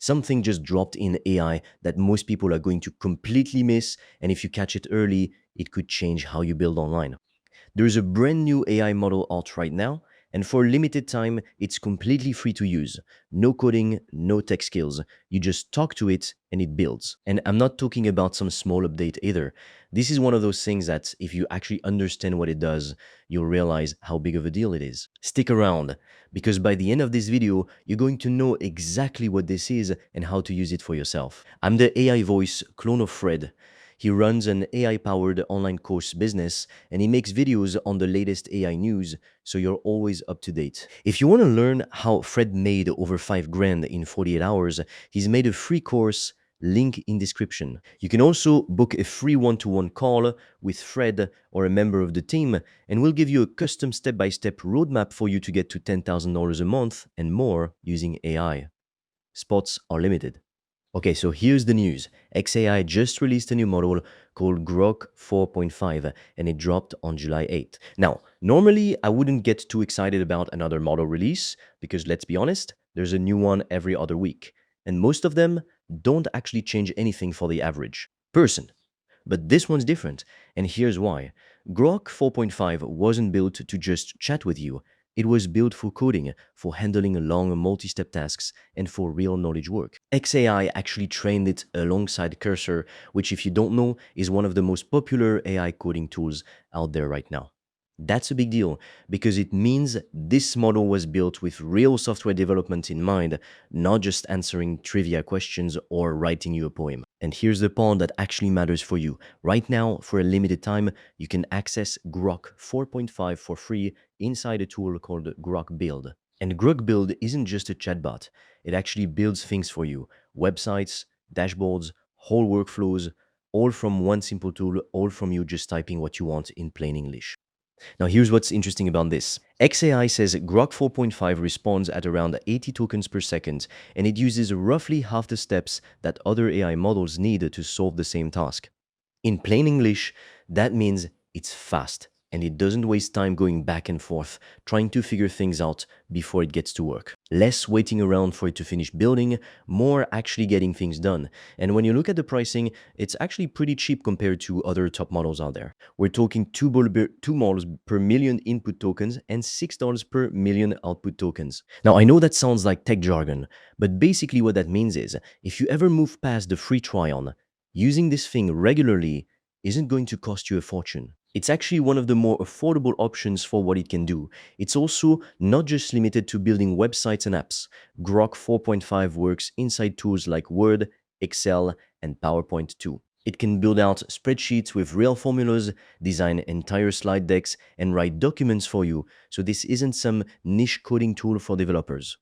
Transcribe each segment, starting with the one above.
Something just dropped in AI that most people are going to completely miss, and if you catch it early, it could change how you build online. There's a brand new AI model out right now, and for a limited time, it's completely free to use. No coding, no tech skills. You just talk to it and it builds. And I'm not talking about some small update either. This is one of those things that if you actually understand what it does, you'll realize how big of a deal it is. Stick around, because by the end of this video, you're going to know exactly what this is and how to use it for yourself. I'm the AI voice clone of Fred. He runs an AI-powered online course business and he makes videos on the latest AI news, so you're always up to date. If you want to learn how Fred made over 5 grand in 48 hours, he's made a free course, link in description. You can also book a free one-to-one call with Fred or a member of the team, and we'll give you a custom step-by-step roadmap for you to get to $10,000 a month and more using AI. Spots are limited. Okay, so here's the news. XAI just released a new model called Grok 4.5 and it dropped on July 8th. Now, normally I wouldn't get too excited about another model release because let's be honest, there's a new one every other week. And most of them don't actually change anything for the average person. But this one's different, and here's why. Grok 4.5 wasn't built to just chat with you. It was built for coding, for handling long multi-step tasks, and for real knowledge work. XAI actually trained it alongside Cursor, which if you don't know, is one of the most popular AI coding tools out there right now. That's a big deal because it means this model was built with real software development in mind, not just answering trivia questions or writing you a poem. And here's the part that actually matters for you. Right now, for a limited time, you can access Grok 4.5 for free inside a tool called Grok Build. And Grok Build isn't just a chatbot. It actually builds things for you. Websites, dashboards, whole workflows, all from one simple tool, all from you just typing what you want in plain English. Now here's what's interesting about this. XAI says Grok 4.5 responds at around 80 tokens per second, and it uses roughly half the steps that other AI models need to solve the same task. In plain English, that means it's fast, and it doesn't waste time going back and forth, trying to figure things out before it gets to work. Less waiting around for it to finish building, more actually getting things done. And when you look at the pricing, it's actually pretty cheap compared to other top models out there. We're talking $2 per million input tokens and $6 per million output tokens. Now, I know that sounds like tech jargon, but basically what that means is, if you ever move past the free try-on, using this thing regularly isn't going to cost you a fortune. It's actually one of the more affordable options for what it can do. It's also not just limited to building websites and apps. Grok 4.5 works inside tools like Word, Excel, and PowerPoint too. It can build out spreadsheets with real formulas, design entire slide decks, and write documents for you, so this isn't some niche coding tool for developers.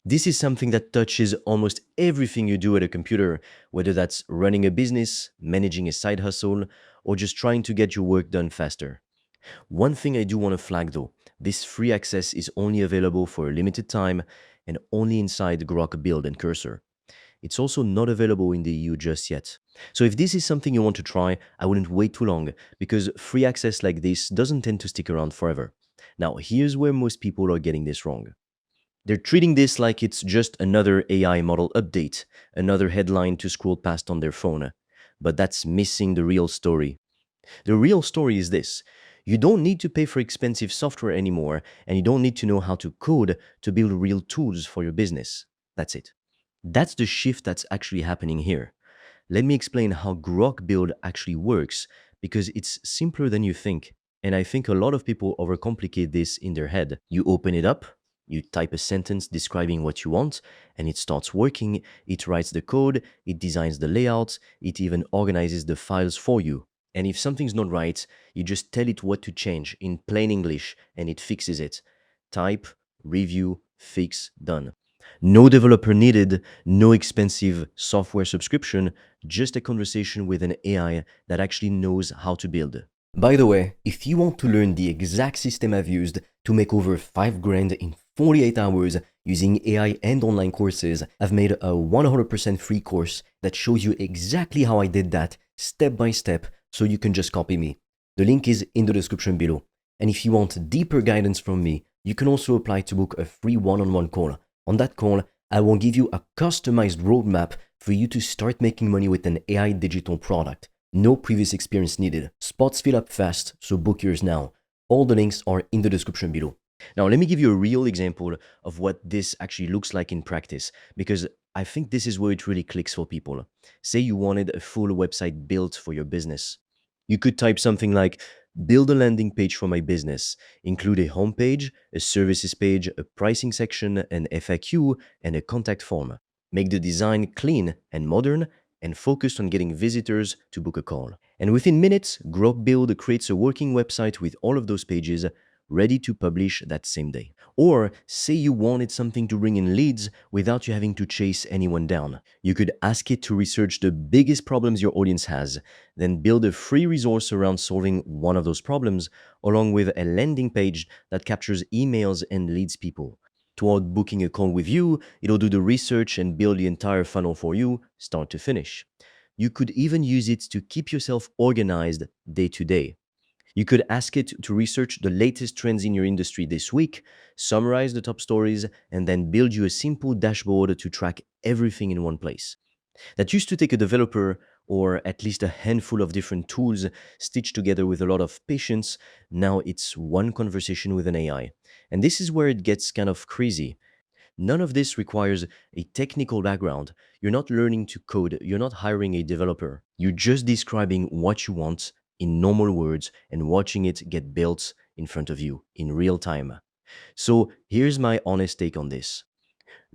This is something that touches almost everything you do at a computer, whether that's running a business, managing a side hustle, or just trying to get your work done faster. One thing I do want to flag though, this free access is only available for a limited time and only inside Grok Build and Cursor. It's also not available in the EU just yet. So if this is something you want to try, I wouldn't wait too long because free access like this doesn't tend to stick around forever. Now, here's where most people are getting this wrong. They're treating this like it's just another AI model update, another headline to scroll past on their phone. But that's missing the real story. The real story is this. You don't need to pay for expensive software anymore, and you don't need to know how to code to build real tools for your business. That's it. That's the shift that's actually happening here. Let me explain how Grok Build actually works, because it's simpler than you think. And I think a lot of people overcomplicate this in their head. You open it up, you type a sentence describing what you want, and it starts working. It writes the code, it designs the layout, it even organizes the files for you. And if something's not right, you just tell it what to change in plain English, and it fixes it. Type, review, fix, done. No developer needed, no expensive software subscription, just a conversation with an AI that actually knows how to build. By the way, if you want to learn the exact system I've used to make over 5 grand in 48 hours using AI and online courses, I've made a 100% free course that shows you exactly how I did that step by step, so you can just copy me. The link is in the description below. And if you want deeper guidance from me, you can also apply to book a free one-on-one call. On that call, I will give you a customized roadmap for you to start making money with an AI digital product. No previous experience needed. Spots fill up fast, so book yours now. All the links are in the description below. Now, let me give you a real example of what this actually looks like in practice, because I think this is where it really clicks for people. Say you wanted a full website built for your business. You could type something like, build a landing page for my business, include a homepage, a services page, a pricing section, an FAQ, and a contact form. Make the design clean and modern and focused on getting visitors to book a call. And within minutes, Grok Build creates a working website with all of those pages ready to publish that same day. Or say you wanted something to bring in leads without you having to chase anyone down. You could ask it to research the biggest problems your audience has, then build a free resource around solving one of those problems, along with a landing page that captures emails and leads people. Toward booking a call with you, it'll do the research and build the entire funnel for you, start to finish. You could even use it to keep yourself organized day to day. You could ask it to research the latest trends in your industry this week, summarize the top stories, and then build you a simple dashboard to track everything in one place. That used to take a developer or at least a handful of different tools stitched together with a lot of patience. Now it's one conversation with an AI. And this is where it gets kind of crazy. None of this requires a technical background. You're not learning to code, you're not hiring a developer. You're just describing what you want in normal words and watching it get built in front of you in real time. So here's my honest take on this.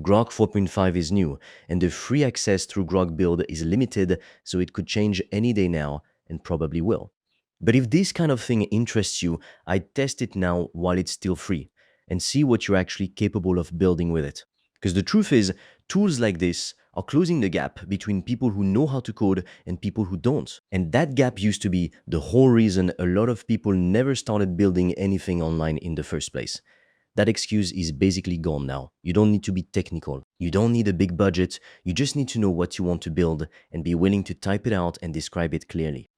Grok 4.5 is new, and the free access through Grok Build is limited, so it could change any day now and probably will. But if this kind of thing interests you, I'd test it now while it's still free and see what you're actually capable of building with it. Because the truth is, tools like this are closing the gap between people who know how to code and people who don't. And that gap used to be the whole reason a lot of people never started building anything online in the first place. That excuse is basically gone now. You don't need to be technical. You don't need a big budget. You just need to know what you want to build and be willing to type it out and describe it clearly.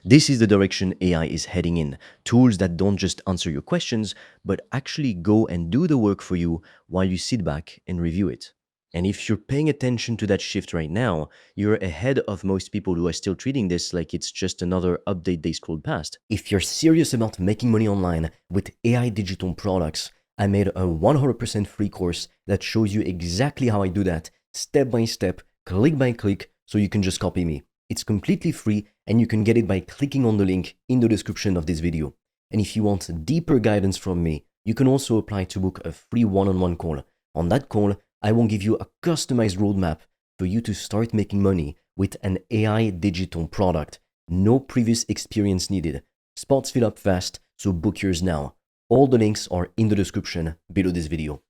This is the direction AI is heading in. Tools that don't just answer your questions, but actually go and do the work for you while you sit back and review it. And if you're paying attention to that shift right now, you're ahead of most people who are still treating this like it's just another update they scrolled past. If you're serious about making money online with AI digital products, I made a 100% free course that shows you exactly how I do that, step by step, click by click, so you can just copy me. It's completely free and you can get it by clicking on the link in the description of this video. And if you want deeper guidance from me, you can also apply to book a free one-on-one call. On that call, I will give you a customized roadmap for you to start making money with an AI digital product. No previous experience needed. Spots fill up fast, so book yours now. All the links are in the description below this video.